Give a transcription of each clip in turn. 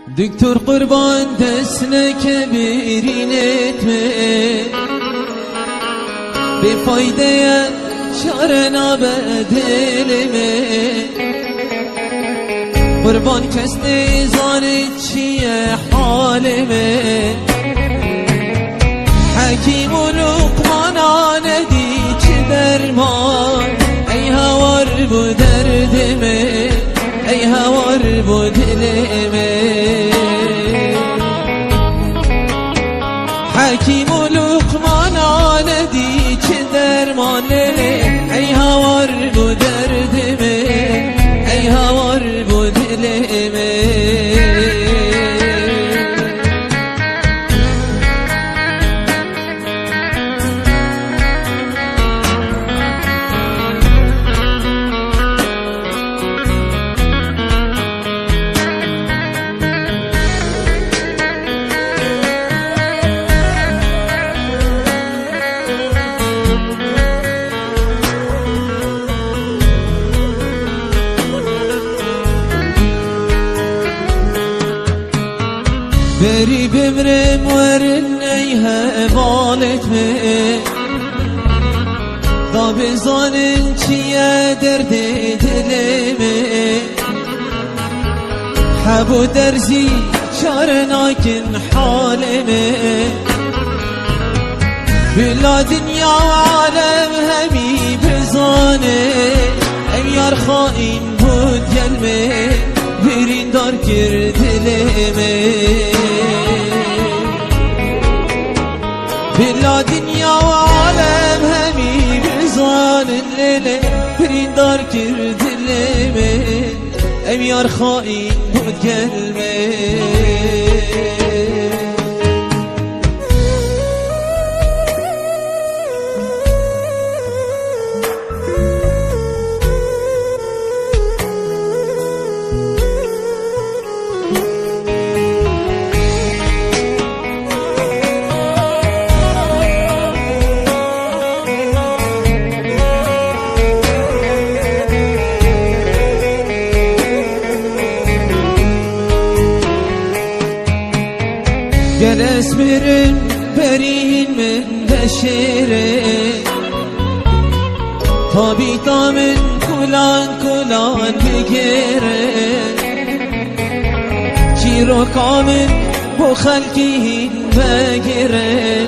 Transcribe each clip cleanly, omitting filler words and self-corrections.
دکتر قربان دستنه که برینت می بفایده شعر نابدل می قربان کس نیزانت چیه حال می حکیم و لقمان ندی چه درمان ای هوار بو درد می ای هوار بو دل می حکیم و لقمان ندی چه درمان ای هوار بو درد می ای هوار بو دل می بری بمرم ورن ایها بالت می دا بزانن چیه درد دل می حبو درزی شار ناکن حال می بلا دنیا و عالم همی بزانه ام یار خائن بود یلمی برین دار کرد دلمی بلا دنیا و عالم همی بزانن لیلی برین دار کرد دلمی ام یار خائن بود گلمی جلس برن برین من بشیرن تا بیتا من کلان کلان بگیرن چیرو کامن بو خلقین بگیرن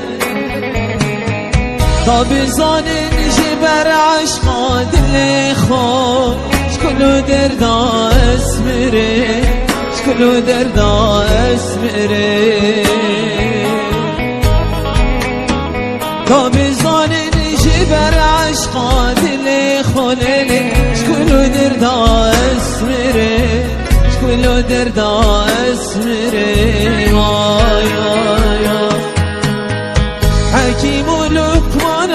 تا بزانن جبر عشقا دل خود شکلو دردا اسمرن شکلو دردا اسمرن تا بزانن جبر عشقا دل خلل شکلو دردا اسمرن شکلو دردا اسمرن حکیم و لقمان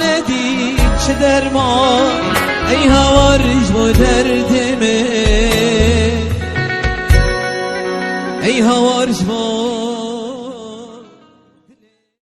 ندی چه درمان ای هوارج بو درد می ای هوارج بو